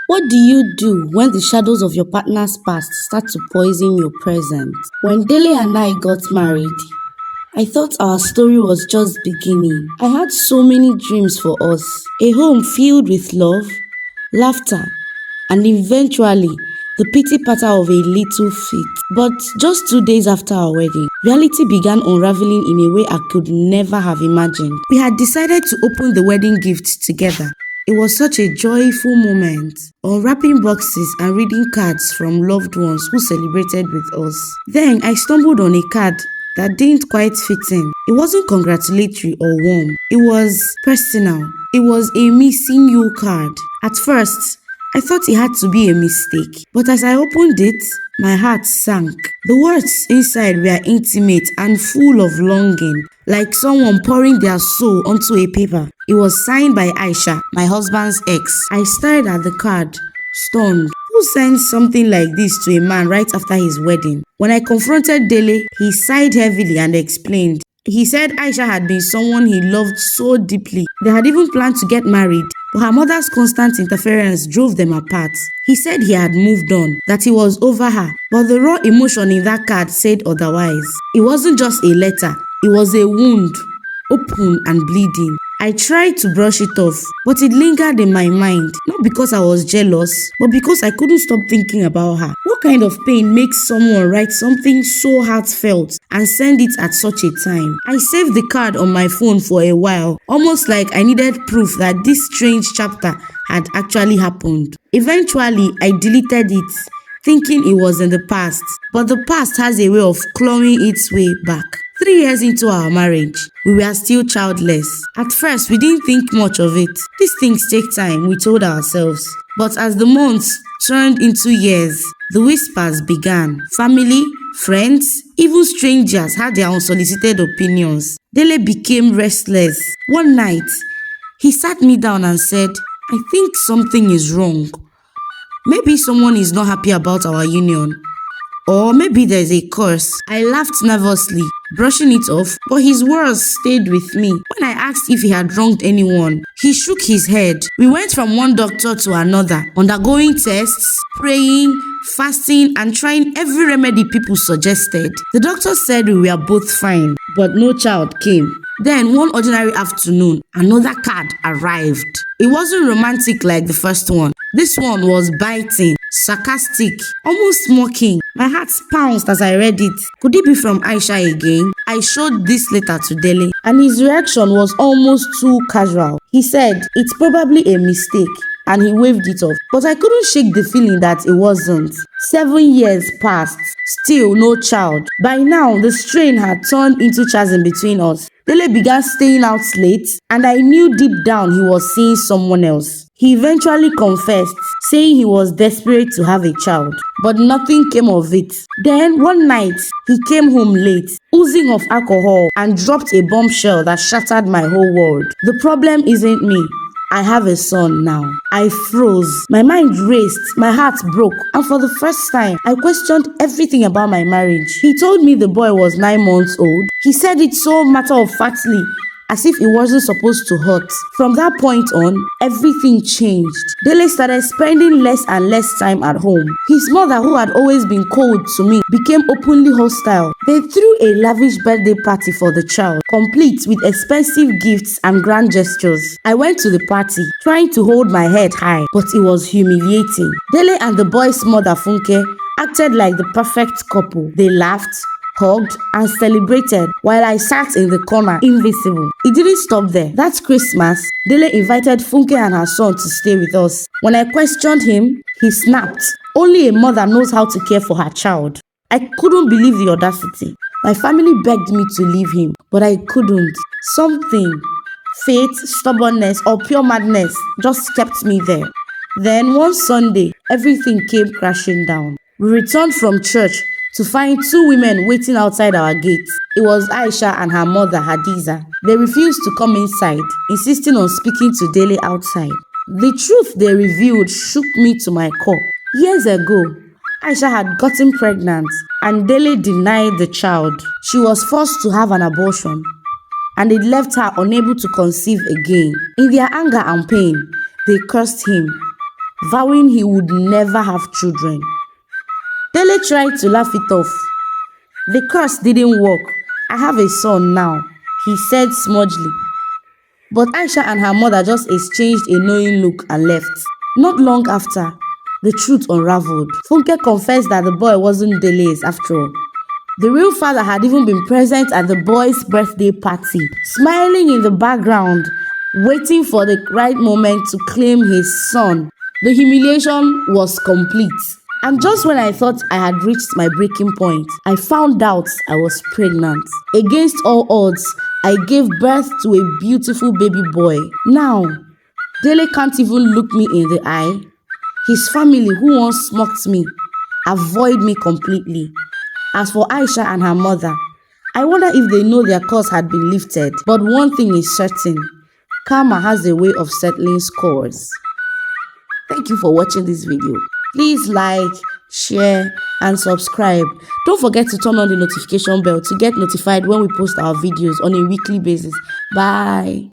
What do you do when the shadows of your partner's past start to poison your present? When Dele and I got married, I thought our story was just beginning. I had so many dreams for us. A home filled with love, laughter, and eventually the pity patter of a little feet. But just 2 days after our wedding, reality began unraveling in a way I could never have imagined. We had decided to open the wedding gift together. It was such a joyful moment, unwrapping boxes and reading cards from loved ones who celebrated with us. Then I stumbled on a card that didn't quite fit in. It wasn't congratulatory or warm. It was personal. It was a missing you card. At first, I thought it had to be a mistake, but as I opened it, my heart sank. The words inside were intimate and full of longing, like someone pouring their soul onto a paper. It was signed by Aisha, my husband's ex. I stared at the card, stunned. Who sends something like this to a man right after his wedding? When I confronted Dele, he sighed heavily and explained. He said Aisha had been someone he loved so deeply. They had even planned to get married, but her mother's constant interference drove them apart. He said he had moved on, that he was over her, but the raw emotion in that card said otherwise. It wasn't just a letter, it was a wound, open and bleeding. I tried to brush it off, but it lingered in my mind, not because I was jealous, but because I couldn't stop thinking about her. What kind of pain makes someone write something so heartfelt and send it at such a time? I saved the card on my phone for a while, almost like I needed proof that this strange chapter had actually happened. Eventually, I deleted it, thinking it was in the past, but the past has a way of clawing its way back. 3 years into our marriage, we were still childless. At first, we didn't think much of it. These things take time, we told ourselves. But as the months turned into years, the whispers began. Family, friends, even strangers had their unsolicited opinions. Dele became restless. One night, he sat me down and said, "I think something is wrong. Maybe someone is not happy about our union. Or maybe there's a curse." I laughed nervously, brushing it off, but his words stayed with me. When I asked if he had wronged anyone, he shook his head. We went from one doctor to another, undergoing tests, praying, fasting, and trying every remedy people suggested. The doctor said we were both fine, but no child came. Then one ordinary afternoon, another card arrived. It wasn't romantic like the first one. This one was biting, sarcastic, almost mocking. My heart pounced as I read it. Could it be from Aisha again? I showed this letter to Dele, and his reaction was almost too casual. He said, "It's probably a mistake," and he waved it off. But I couldn't shake the feeling that it wasn't. 7 years passed, still no child. By now, the strain had turned into chasm between us. Dele began staying out late, and I knew deep down he was seeing someone else. He eventually confessed, saying he was desperate to have a child, but nothing came of it. Then one night, he came home late, oozing of alcohol, and dropped a bombshell that shattered my whole world. The problem isn't me. I have a son now. I froze. My mind raced. My heart broke. And for the first time, I questioned everything about my marriage. He told me the boy was 9 months old. He said it so matter-of-factly, as if it wasn't supposed to hurt. From that point on, everything changed. Dele started spending less and less time at home. His mother, who had always been cold to me, became openly hostile. They threw a lavish birthday party for the child, complete with expensive gifts and grand gestures. I went to the party, trying to hold my head high, but it was humiliating. Dele and the boy's mother, Funke, acted like the perfect couple. They laughed, hugged, and celebrated while I sat in the corner, invisible. It didn't stop there. That Christmas, Dele invited Funke and her son to stay with us. When I questioned him, he snapped. Only a mother knows how to care for her child. I couldn't believe the audacity. My family begged me to leave him, but I couldn't. Something, fate, stubbornness, or pure madness just kept me there. Then one Sunday, everything came crashing down. We returned from church to find 2 women waiting outside our gate. It was Aisha and her mother, Hadiza. They refused to come inside, insisting on speaking to Dele outside. The truth they revealed shook me to my core. Years ago, Aisha had gotten pregnant and Dele denied the child. She was forced to have an abortion, and it left her unable to conceive again. In their anger and pain, they cursed him. vowing he would never have children. Dele tried to laugh it off. The curse didn't work. I have a son now, he said smudgely. But Aisha and her mother just exchanged a knowing look and left. Not long after, the truth unraveled. Funke confessed that the boy wasn't Dele's after all. The real father had even been present at the boy's birthday party, smiling in the background, waiting for the right moment to claim his son. The humiliation was complete. And just when I thought I had reached my breaking point, I found out I was pregnant. Against all odds, I gave birth to a beautiful baby boy. Now, Dele can't even look me in the eye. His family, who once mocked me, avoid me completely. As for Aisha and her mother, I wonder if they know their curse had been lifted. But one thing is certain, karma has a way of settling scores. Thank you for watching this video. Please like, share, and subscribe. Don't forget to turn on the notification bell to get notified when we post our videos on a weekly basis. Bye.